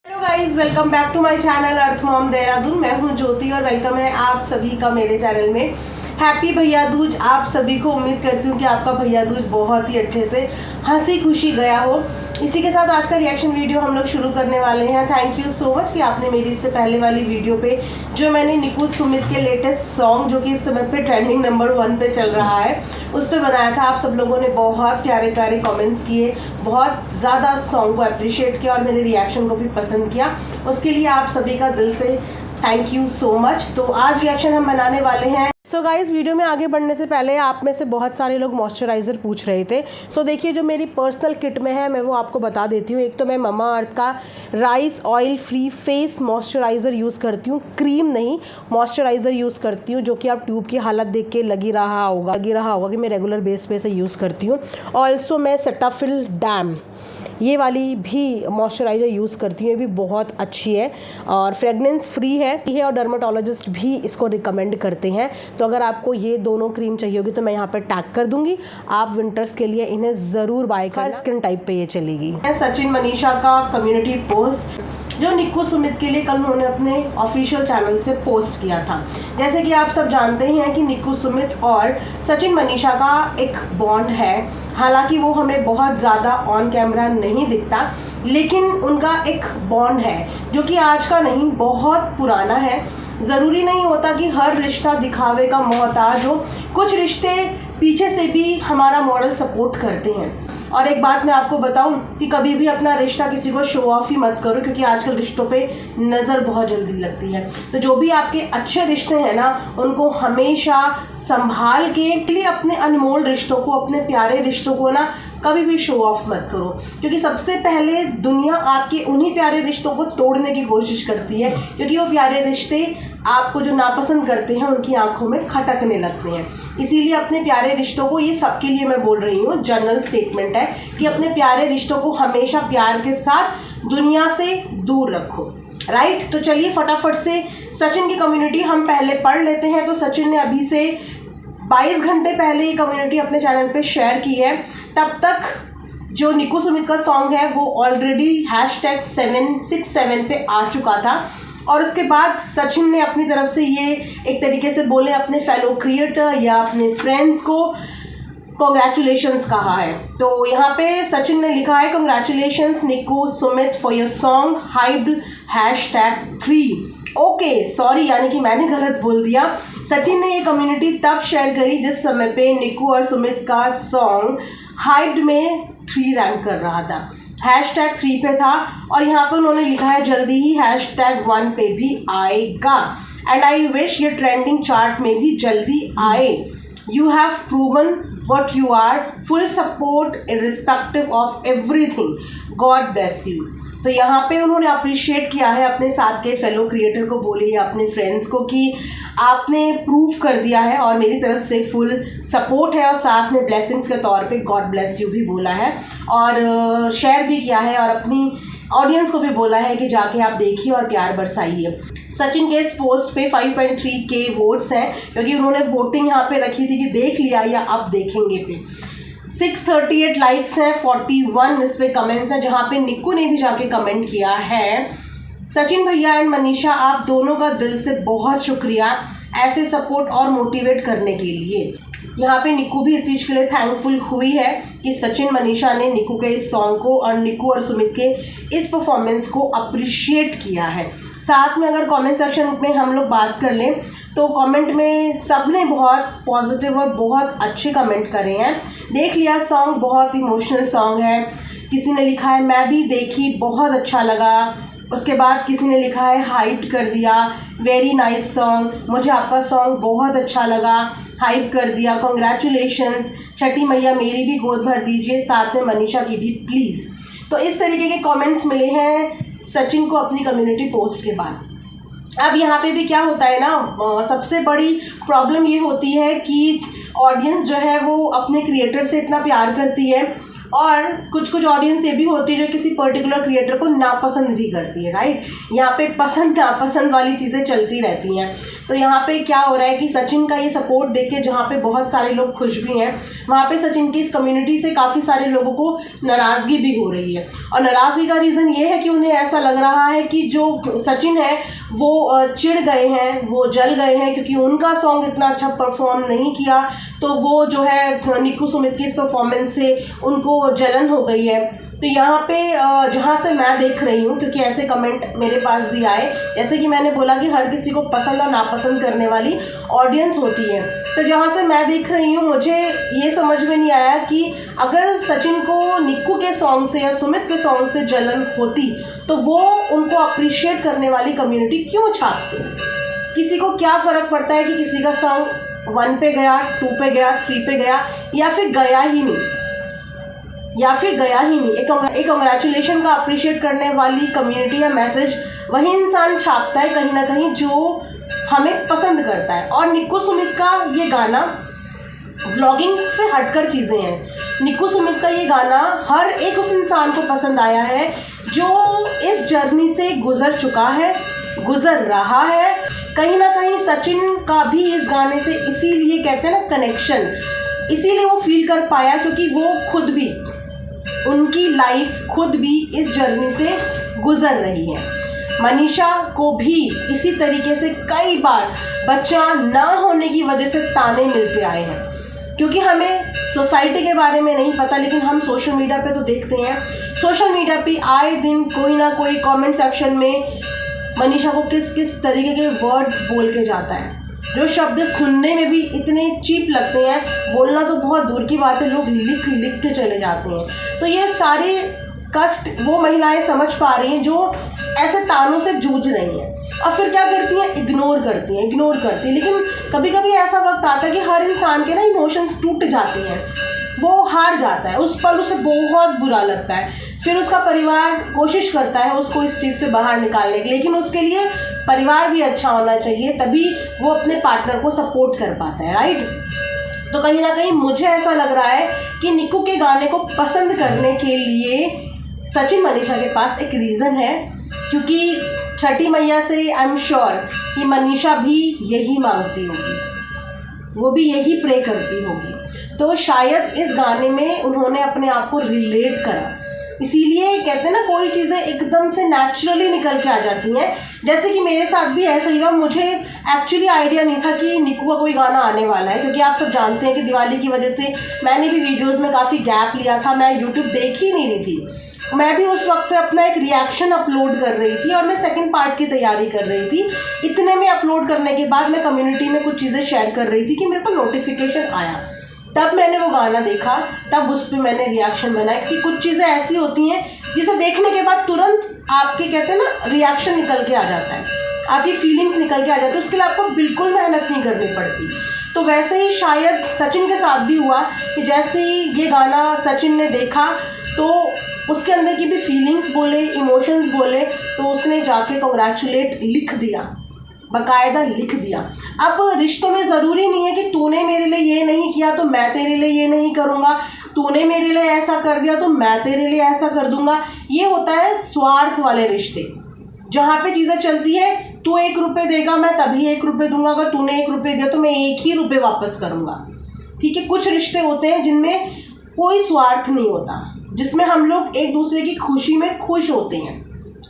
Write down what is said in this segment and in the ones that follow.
Hello guys, welcome back to my channel earth mom Dehradun. मैं हूं ज्योति और वेलकम है आप सभी का मेरे चैनल में। हैप्पी भैया दूज आप सभी को। उम्मीद करती हूं कि आपका भैया दूज बहुत ही अच्छे से हंसी खुशी गया हो। इसी के साथ आज का रिएक्शन वीडियो हम लोग शुरू करने वाले हैं। थैंक यू सो मच कि आपने मेरी इससे पहले वाली वीडियो पे जो मैंने निकू सुमित के लेटेस्ट सॉन्ग जो कि इस समय पे ट्रेंडिंग नंबर 1 पे चल रहा है उस पर बनाया था। आप सब लोगों ने बहुत प्यारे प्यारे कमेंट्स किए, बहुत ज़्यादा सॉन्ग को अप्रिशिएट किया और मेरे रिएक्शन को भी पसंद किया। उसके लिए आप सभी का दिल से थैंक यू सो मच। तो आज रिएक्शन हम बनाने वाले हैं। सो गाइस, वीडियो में आगे बढ़ने से पहले आप में से बहुत सारे लोग मॉइस्चराइज़र पूछ रहे थे। सो देखिए, जो मेरी पर्सनल किट में है मैं वो आपको बता देती हूँ। एक तो मैं ममा अर्थ का rice oil free face moisturiser use करती हूँ, क्रीम नहीं मॉइस्चराइज़र यूज़ करती हूँ, जो कि आप ट्यूब की हालत देख के लगी रहा होगा कि मैं रेगुलर बेस पे से यूज़ करती हूँ। ऑल्सो मैं सेटाफिल डैम ये वाली भी मॉइस्चराइज़र यूज़ करती हूँ, ये भी बहुत अच्छी है और फ्रेगनेंस फ्री है और डर्माटोलॉजिस्ट भी इसको रिकमेंड करते हैं। तो अगर आपको ये दोनों क्रीम चाहिए होगी तो मैं यहाँ पर टैग कर दूंगी। आप विंटर्स के लिए इन्हें ज़रूर बाय करना, स्किन टाइप पे ये चलेगी। सचिन मनीषा का कम्युनिटी पोस्ट जो निकू सुमित के लिए कल उन्होंने अपने ऑफिशियल चैनल से पोस्ट किया था। जैसे कि आप सब जानते हैं कि निकू सुमित और सचिन मनीषा का एक बॉन्ड है। हालांकि वो हमें बहुत ज़्यादा ऑन कैमरा नहीं दिखता, लेकिन उनका एक बॉन्ड है जो कि आज का नहीं, बहुत पुराना है। ज़रूरी नहीं होता कि हर रिश्ता दिखावे का मोहताज हो, कुछ रिश्ते पीछे से भी हमारा मॉडल सपोर्ट करते हैं। और एक बात मैं आपको बताऊं कि कभी भी अपना रिश्ता किसी को शो ऑफ ही मत करो, क्योंकि आजकल रिश्तों पे नज़र बहुत जल्दी लगती है। तो जो भी आपके अच्छे रिश्ते हैं ना, उनको हमेशा संभाल के लिए अपने अनमोल रिश्तों को, अपने प्यारे रिश्तों को ना कभी भी शो ऑफ मत करो, क्योंकि सबसे पहले दुनिया आपके उन्हीं प्यारे रिश्तों को तोड़ने की कोशिश करती है, क्योंकि वो प्यारे रिश्ते आपको जो नापसंद करते हैं उनकी आंखों में खटकने लगते हैं। इसीलिए अपने प्यारे रिश्तों को, ये सबके लिए मैं बोल रही हूँ, जनरल स्टेटमेंट है कि अपने प्यारे रिश्तों को हमेशा प्यार के साथ दुनिया से दूर रखो। राइट, तो चलिए फटाफट से सचिन की कम्युनिटी हम पहले पढ़ लेते हैं। तो सचिन ने अभी से 22 घंटे पहले ये कम्युनिटी अपने चैनल पे शेयर की है। तब तक जो निकू सुमित का सॉन्ग है वो ऑलरेडी #767 पे आ चुका था। और उसके बाद सचिन ने अपनी तरफ से ये एक तरीके से बोले अपने फेलो क्रिएटर या अपने फ्रेंड्स को कॉन्ग्रेचुलेशंस कहा है। तो यहाँ पे सचिन ने लिखा है, congratulations Niku Sumit for your song hyped #3। Okay sorry, यानी कि मैंने गलत बोल दिया। सचिन ने ये कम्युनिटी तब शेयर करी जिस समय पे निकू और सुमित का सॉन्ग हाइप्ड में 3 रैंक कर रहा था, #3 पे था। और यहाँ पे उन्होंने लिखा है जल्दी ही #1 पे भी आएगा एंड आई विश ये ट्रेंडिंग चार्ट में भी जल्दी आए। You have proven what you are, full support irrespective of everything, God bless you। सो यहाँ पे उन्होंने अप्रिशिएट किया है अपने साथ के फेलो क्रिएटर को, बोले या अपने फ्रेंड्स को कि आपने प्रूव कर दिया है और मेरी तरफ से फुल सपोर्ट है, और साथ में ब्लेसिंग्स के तौर पे गॉड ब्लेस यू भी बोला है और शेयर भी किया है और अपनी ऑडियंस को भी बोला है कि जाके आप देखिए और प्यार बरसाइए। सचिन के इस पोस्ट पे 5.3K वोट्स हैं, क्योंकि उन्होंने वोटिंग यहाँ पे रखी थी कि देख लिया या अब देखेंगे पे। 638 लाइक्स हैं, 41 इस पे कमेंट्स हैं, जहाँ पे निक्कू ने भी जाके कमेंट किया है, सचिन भैया एंड मनीषा आप दोनों का दिल से बहुत शुक्रिया ऐसे सपोर्ट और मोटिवेट करने के लिए। यहाँ पे निक्कू भी इस चीज़ के लिए थैंकफुल हुई है कि सचिन मनीषा ने निक्कू के इस सॉन्ग को और निक्कू और सुमित के इस परफॉर्मेंस को अप्रिशिएट किया है। साथ में अगर कमेंट सेक्शन में हम लोग बात कर लें तो कमेंट में सब ने बहुत पॉजिटिव और बहुत अच्छे कमेंट करे हैं। देख लिया सॉन्ग, बहुत इमोशनल सॉन्ग है। किसी ने लिखा है मैं भी देखी, बहुत अच्छा लगा। उसके बाद किसी ने लिखा है हाइप कर दिया, वेरी नाइस सॉन्ग, मुझे आपका सॉन्ग बहुत अच्छा लगा, हाइप कर दिया, कॉन्ग्रेचुलेशंस, छठी मैया मेरी भी गोद भर दीजिए, साथ में मनीषा की भी प्लीज़। तो इस तरीके के कमेंट्स मिले हैं सचिन को अपनी कम्युनिटी पोस्ट के बाद। अब यहाँ पे भी क्या होता है ना, सबसे बड़ी प्रॉब्लम ये होती है कि ऑडियंस जो है वो अपने क्रिएटर से इतना प्यार करती है और कुछ ऑडियंस ये भी होती है जो किसी पर्टिकुलर क्रिएटर को नापसंद भी करती है। राइट, यहाँ पे पसंद नापसंद वाली चीज़ें चलती रहती हैं। तो यहाँ पे क्या हो रहा है कि सचिन का ये सपोर्ट देख के जहाँ पे बहुत सारे लोग खुश भी हैं, वहाँ पे सचिन की इस कम्युनिटी से काफ़ी सारे लोगों को नाराज़गी भी हो रही है। और नाराज़गी का रीज़न ये है कि उन्हें ऐसा लग रहा है कि जो सचिन है वो चिढ़ गए हैं, वो जल गए हैं, क्योंकि उनका सॉन्ग इतना अच्छा परफॉर्म नहीं किया, तो वो जो है निक्कू सुमित की इस परफॉर्मेंस से उनको जलन हो गई है। तो यहाँ पे जहाँ से मैं देख रही हूँ, क्योंकि ऐसे कमेंट मेरे पास भी आए, जैसे कि मैंने बोला कि हर किसी को पसंद और नापसंद करने वाली ऑडियंस होती है, तो जहाँ से मैं देख रही हूँ मुझे ये समझ में नहीं आया कि अगर सचिन को निक्कू के सॉन्ग से या सुमित के सॉन्ग से जलन होती तो वो उनको अप्रिशिएट करने वाली कम्युनिटी क्यों छापती। किसी को क्या फ़र्क पड़ता है कि किसी का सॉन्ग 1 पे गया, 2 पे गया, 3 पे गया, या फिर गया ही नहीं। एक कंग्रेचुलेशन का अप्रिशिएट करने वाली कम्युनिटी या मैसेज वही इंसान छापता है कहीं ना कहीं जो हमें पसंद करता है। और निक्कू सुमित का ये गाना व्लॉगिंग से हटकर चीज़ें हैं। निक्कू सुमित का ये गाना हर एक उस इंसान को पसंद आया है जो इस जर्नी से गुजर चुका है, गुजर रहा है। कहीं ना कहीं सचिन का भी इस गाने से इसीलिए कहते हैं ना कनेक्शन, इसीलिए वो फील कर पाया क्योंकि वो खुद भी, उनकी लाइफ खुद भी इस जर्नी से गुजर रही है। मनीषा को भी इसी तरीके से कई बार बच्चा ना होने की वजह से ताने मिलते आए हैं, क्योंकि हमें सोसाइटी के बारे में नहीं पता, लेकिन हम सोशल मीडिया पे तो देखते हैं। सोशल मीडिया पे आए दिन कोई ना कोई कमेंट सेक्शन में मनीषा को किस किस तरीके के वर्ड्स बोल के जाता है, जो शब्द सुनने में भी इतने चीप लगते हैं, बोलना तो बहुत दूर की बात है, लोग लिख लिख के चले जाते हैं। तो ये सारे कष्ट वो महिलाएं समझ पा रही हैं जो ऐसे तानों से जूझ रही हैं, और फिर क्या करती हैं, इग्नोर करती हैं। लेकिन कभी कभी ऐसा वक्त आता है कि हर इंसान के ना इमोशंस टूट जाते हैं, वो हार जाता है, उस पल उसे बहुत बुरा लगता है। फिर उसका परिवार कोशिश करता है उसको इस चीज़ से बाहर निकालने की, लेकिन उसके लिए परिवार भी अच्छा होना चाहिए, तभी वो अपने पार्टनर को सपोर्ट कर पाता है, राइट। तो कहीं ना कहीं मुझे ऐसा लग रहा है कि निक्कू के गाने को पसंद करने के लिए सचिन मनीषा के पास एक रीज़न है, क्योंकि छठी मैया से आई एम श्योर कि मनीषा भी यही मांगती होगी, वो भी यही प्रे करती होगी। तो शायद इस गाने में उन्होंने अपने आप को रिलेट करा, इसीलिए कहते हैं ना कोई चीज़ें एकदम से नेचुरली निकल के आ जाती हैं। जैसे कि मेरे साथ भी ऐसा ही हुआ, मुझे एक्चुअली आइडिया नहीं था कि निक्कू का कोई गाना आने वाला है, क्योंकि आप सब जानते हैं कि दिवाली की वजह से मैंने भी वीडियोस में काफ़ी गैप लिया था, मैं यूट्यूब देख ही नहीं रही थी। मैं भी उस वक्त पे अपना एक रिएक्शन अपलोड कर रही थी और मैं सेकंड पार्ट की तैयारी कर रही थी। इतने में अपलोड करने के बाद मैं कम्युनिटी में कुछ चीज़ें शेयर कर रही थी कि मेरे को नोटिफिकेशन आया, तब मैंने वो गाना देखा, तब उस पर मैंने रिएक्शन बनाया कि कुछ चीज़ें ऐसी होती हैं जिसे देखने के बाद तुरंत आपके कहते हैं ना रिएक्शन निकल के आ जाता है, आपकी फीलिंग्स निकल के आ जाती है, उसके लिए आपको बिल्कुल मेहनत नहीं करनी पड़ती। तो वैसे ही शायद सचिन के साथ भी हुआ कि जैसे ही ये गाना सचिन ने देखा तो उसके अंदर की भी फीलिंग्स बोले, इमोशंस बोले, तो उसने जाके कंग्रेचुलेट लिख दिया, बाकायदा लिख दिया। अब रिश्तों में ज़रूरी नहीं है कि तूने मेरे लिए ये नहीं किया तो मैं तेरे लिए ये नहीं करूँगा, तूने मेरे लिए ऐसा कर दिया तो मैं तेरे लिए ऐसा कर दूँगा। ये होता है स्वार्थ वाले रिश्ते, जहाँ पे चीज़ें चलती है तू 1 रुपये देगा मैं तभी 1 रुपये दूंगा, अगर तूने 1 रुपये दिया तो मैं 1 ही रुपये वापस करूँगा, ठीक है। कुछ रिश्ते होते हैं जिनमें कोई स्वार्थ नहीं होता, जिसमें हम लोग एक दूसरे की खुशी में खुश होते हैं,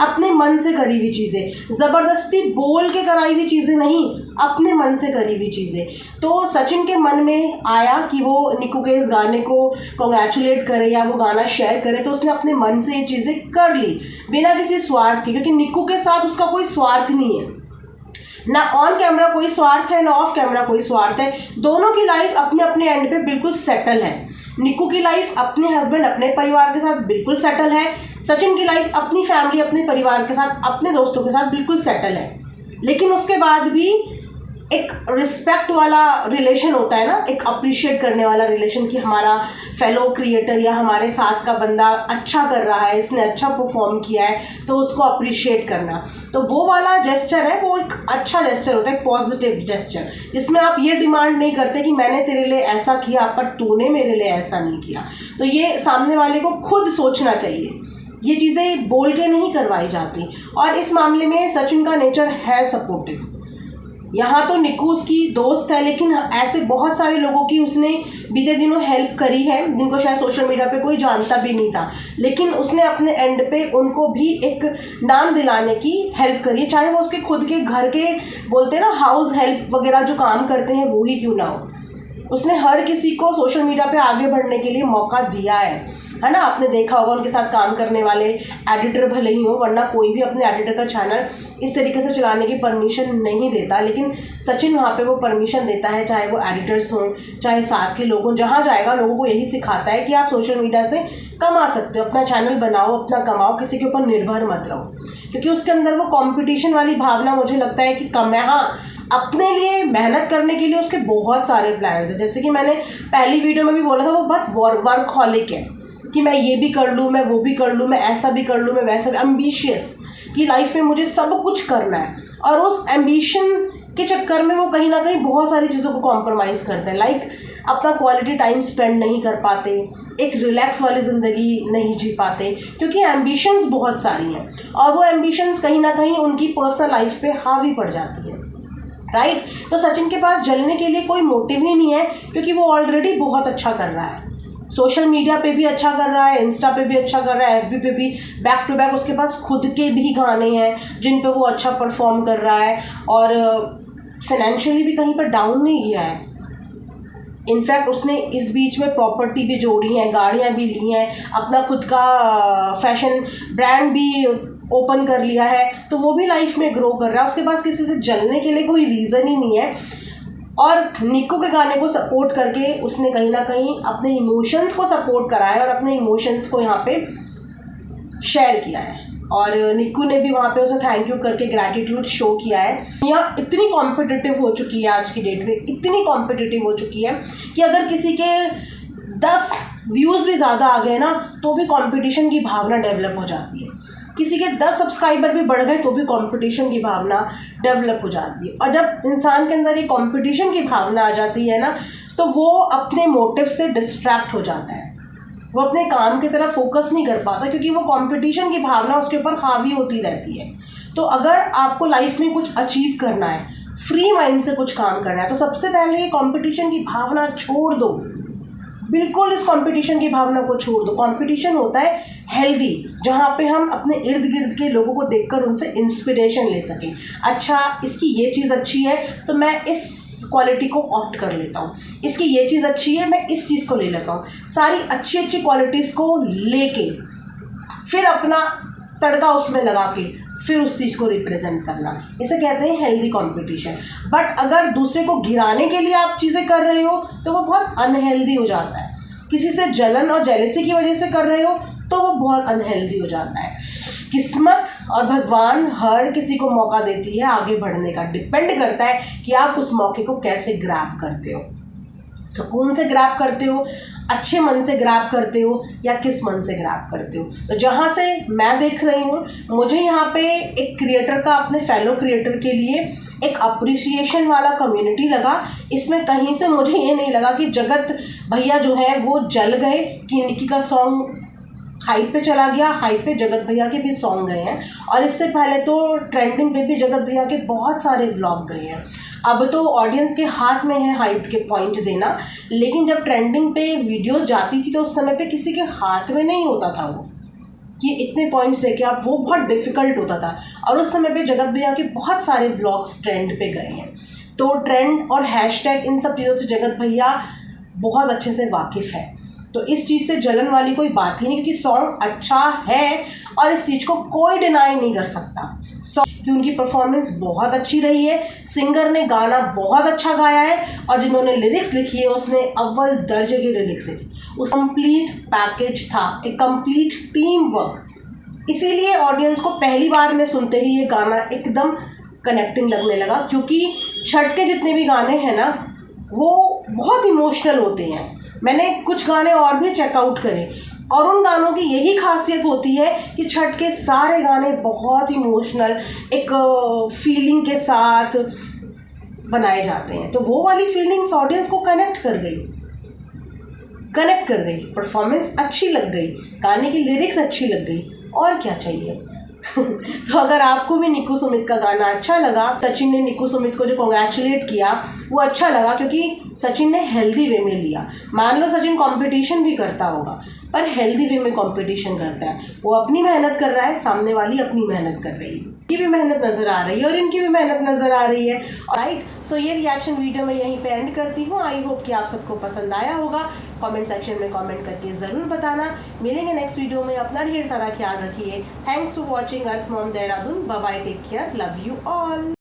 अपने मन से करी हुई चीज़ें, ज़बरदस्ती बोल के कराई हुई चीज़ें नहीं, अपने मन से करी हुई चीज़ें। तो सचिन के मन में आया कि वो निक्कू के इस गाने को कॉन्ग्रेचुलेट करे या वो गाना शेयर करे, तो उसने अपने मन से ये चीज़ें कर ली बिना किसी स्वार्थ के, क्योंकि निक्कू के साथ उसका कोई स्वार्थ नहीं है, ना ऑन कैमरा कोई स्वार्थ है ना ऑफ कैमरा कोई स्वार्थ है। दोनों की लाइफ अपने अपने एंड पे बिल्कुल सेटल है। निक्कू की लाइफ अपने हस्बैंड अपने परिवार के साथ बिल्कुल सेटल है, सचिन की लाइफ अपनी फैमिली अपने परिवार के साथ अपने दोस्तों के साथ बिल्कुल सेटल है। लेकिन उसके बाद भी एक रिस्पेक्ट वाला रिलेशन होता है ना, एक अप्रिशिएट करने वाला रिलेशन कि हमारा फेलो क्रिएटर या हमारे साथ का बंदा अच्छा कर रहा है, इसने अच्छा परफॉर्म किया है तो उसको अप्रिशिएट करना। तो वो वाला जेस्चर है, वो एक अच्छा जेस्चर होता है, एक पॉजिटिव जेस्चर, जिसमें आप ये डिमांड नहीं करते कि मैंने तेरे लिए ऐसा किया पर तूने मेरे लिए ऐसा नहीं किया। तो ये सामने वाले को खुद सोचना चाहिए, ये चीज़ें बोल के नहीं करवाई जाती। और इस मामले में सचिन का नेचर है सपोर्टिव, यहाँ तो निक्कू उसकी दोस्त है, लेकिन ऐसे बहुत सारे लोगों की उसने बीते दिनों हेल्प करी है जिनको शायद सोशल मीडिया पे कोई जानता भी नहीं था, लेकिन उसने अपने एंड पे उनको भी एक नाम दिलाने की हेल्प करी है, चाहे वो उसके खुद के घर के बोलते हैं ना हाउस हेल्प वगैरह जो काम करते हैं वो ही क्यों ना हो। उसने हर किसी को सोशल मीडिया पे आगे बढ़ने के लिए मौका दिया है ना। आपने देखा होगा उनके साथ काम करने वाले एडिटर भले ही हो, वरना कोई भी अपने एडिटर का चैनल इस तरीके से चलाने की परमिशन नहीं देता, लेकिन सचिन वहाँ पे वो परमिशन देता है, चाहे वो एडिटर्स हों चाहे साथ के लोग हों। जहाँ जाएगा लोगों को यही सिखाता है कि आप सोशल मीडिया से कमा सकते हो, अपना चैनल बनाओ, अपना कमाओ, किसी के ऊपर निर्भर मत रहो, क्योंकि उसके अंदर वो कॉम्पिटिशन वाली भावना मुझे लगता है कि कम है। हाँ, अपने लिए मेहनत करने के लिए उसके बहुत सारे प्लान्स हैं, जैसे कि मैंने पहली वीडियो में भी बोला था, वो बहुत वर्कहॉलिक है कि मैं ये भी कर लूँ, मैं वो भी कर लूँ, मैं ऐसा भी कर लूँ, मैं वैसा भी, एम्बिशियस कि लाइफ में मुझे सब कुछ करना है। और उस एम्बिशन के चक्कर में वो कहीं ना कहीं बहुत सारी चीज़ों को कॉम्प्रोमाइज़ करते हैं, लाइक अपना क्वालिटी टाइम स्पेंड नहीं कर पाते, एक रिलैक्स वाली ज़िंदगी नहीं जी पाते, क्योंकि एम्बिशंस बहुत सारी हैं और वो एम्बिशंस कहीं ना कहीं उनकी पर्सनल लाइफ पे हावी पड़ जाती है, राइट। तो सचिन के पास जलने के लिए कोई मोटिव ही नहीं है, क्योंकि वो ऑलरेडी बहुत अच्छा कर रहा है, सोशल मीडिया पे भी अच्छा कर रहा है, इंस्टा पे भी अच्छा कर रहा है, एफबी पे भी बैक टू बैक उसके पास खुद के भी गाने हैं जिन पे वो अच्छा परफॉर्म कर रहा है, और फाइनेंशियली भी कहीं पर डाउन नहीं गया है। इनफैक्ट उसने इस बीच में प्रॉपर्टी भी जोड़ी है, गाड़ियाँ भी ली हैं, अपना खुद का फैशन ब्रांड भी ओपन कर लिया है, तो वो भी लाइफ में ग्रो कर रहा है। उसके पास किसी से जलने के लिए कोई रीज़न ही नहीं है, और निक्कू के गाने को सपोर्ट करके उसने कहीं ना कहीं अपने इमोशंस को सपोर्ट करा है और अपने इमोशंस को यहाँ पे शेयर किया है, और निक्कू ने भी वहाँ पे उसे थैंक यू करके ग्रैटिट्यूड शो किया है। यहाँ इतनी कॉम्पिटिटिव हो चुकी है आज की डेट में, इतनी कॉम्पिटिटिव हो चुकी है कि अगर किसी के 10 व्यूज़ भी ज़्यादा आ गए ना तो भी कंपटीशन की भावना डेवलप हो जाती है, किसी के 10 सब्सक्राइबर भी बढ़ गए तो भी कंपटीशन की भावना डेवलप हो जाती है। और जब इंसान के अंदर ये कंपटीशन की भावना आ जाती है ना, तो वो अपने मोटिव से डिस्ट्रैक्ट हो जाता है, वो अपने काम की तरफ फोकस नहीं कर पाता, क्योंकि वो कंपटीशन की भावना उसके ऊपर हावी होती रहती है। तो अगर आपको लाइफ में कुछ अचीव करना है, फ्री माइंड से कुछ काम करना है, तो सबसे पहले ये कंपटीशन की भावना छोड़ दो, बिल्कुल इस कंपटीशन की भावना को छोड़ दो। कंपटीशन होता है हेल्दी, जहाँ पे हम अपने इर्द गिर्द के लोगों को देखकर उनसे इंस्पिरेशन ले सकें। अच्छा, इसकी ये चीज़ अच्छी है तो मैं इस क्वालिटी को ऑप्ट कर लेता हूँ, इसकी ये चीज़ अच्छी है मैं इस चीज़ को ले लेता हूँ। सारी अच्छी अच्छी क्वालिटीज़ को लेके फिर अपना तड़का उसमें लगा के फिर उस चीज़ को रिप्रेजेंट करना, इसे कहते हैं हेल्दी कंपटीशन। बट अगर दूसरे को गिराने के लिए आप चीज़ें कर रहे हो तो वो बहुत अनहेल्दी हो जाता है। किसी से जलन और जेलसी की वजह से कर रहे हो तो वो बहुत अनहेल्दी हो जाता है। किस्मत और भगवान हर किसी को मौका देती है आगे बढ़ने का, डिपेंड करता है कि आप उस मौके को कैसे ग्रैब करते हो, सुकून से ग्रैब करते हो, अच्छे मन से ग्रैब करते हो, या किस मन से ग्रैब करते हो। तो जहाँ से मैं देख रही हूँ, मुझे यहाँ पे एक क्रिएटर का अपने फेलो क्रिएटर के लिए एक अप्रिसिएशन वाला कम्युनिटी लगा। इसमें कहीं से मुझे ये नहीं लगा कि जगत भैया जो है वो जल गए, कि निक्की का सॉन्ग हाइप पे चला गया, हाइप पे जगत भैया के भी सॉन्ग गए हैं, और इससे पहले तो ट्रेंडिंग पे भी जगत भैया के बहुत सारे व्लॉग गए हैं। अब तो ऑडियंस के हाथ में है हाइप के पॉइंट देना, लेकिन जब ट्रेंडिंग पे वीडियोस जाती थी तो उस समय पे किसी के हाथ में नहीं होता था वो कि इतने पॉइंट्स देके आप, वो बहुत डिफ़िकल्ट होता था। और उस समय पे जगत भैया के बहुत सारे व्लॉग्स ट्रेंड पे गए हैं, तो ट्रेंड और हैशटैग इन सब चीज़ों से जगत भैया बहुत अच्छे से वाकिफ़ है। तो इस चीज़ से जलन वाली कोई बात ही नहीं, क्योंकि सॉन्ग अच्छा है और इस चीज़ को कोई डिनाई नहीं कर सकता कि उनकी परफॉर्मेंस बहुत अच्छी रही है, सिंगर ने गाना बहुत अच्छा गाया है, और जिन्होंने लिरिक्स लिखी है उसने अव्वल दर्जे की लिरिक्स लिखी। उस कंप्लीट पैकेज था, एक कंप्लीट टीम वर्क, इसीलिए ऑडियंस को पहली बार में सुनते ही ये गाना एकदम कनेक्टिंग लगने लगा। क्योंकि छठ के जितने भी गाने हैं ना वो बहुत इमोशनल होते हैं, मैंने कुछ गाने और भी चेकआउट करे, और उन गानों की यही खासियत होती है कि छठ के सारे गाने बहुत इमोशनल, एक फीलिंग के साथ बनाए जाते हैं। तो वो वाली फीलिंग्स ऑडियंस को कनेक्ट कर गई, परफॉर्मेंस अच्छी लग गई, गाने की लिरिक्स अच्छी लग गई, और क्या चाहिए। तो अगर आपको भी निक्कू सुमित का गाना अच्छा लगा, सचिन ने निक्कू सुमित को जो कॉन्ग्रेचुलेट किया वो अच्छा लगा, क्योंकि सचिन ने हेल्दी वे में लिया। मान लो सचिन कंपटीशन भी करता होगा, पर हेल्दी वे में कंपटीशन करता है। वो अपनी मेहनत कर रहा है, सामने वाली अपनी मेहनत कर रही है, इनकी भी मेहनत नज़र आ रही है और इनकी भी मेहनत नज़र आ रही है। राइट, सो ये रिएक्शन वीडियो मैं यहीं पे एंड करती हूँ। आई होप कि आप सबको पसंद आया होगा। कमेंट सेक्शन में कमेंट करके ज़रूर बताना। मिलेंगे नेक्स्ट वीडियो में। अपना ढेर सारा ख्याल रखिए। Thanks for watching earth mom Dehradun. Bye bye, take care, love you all.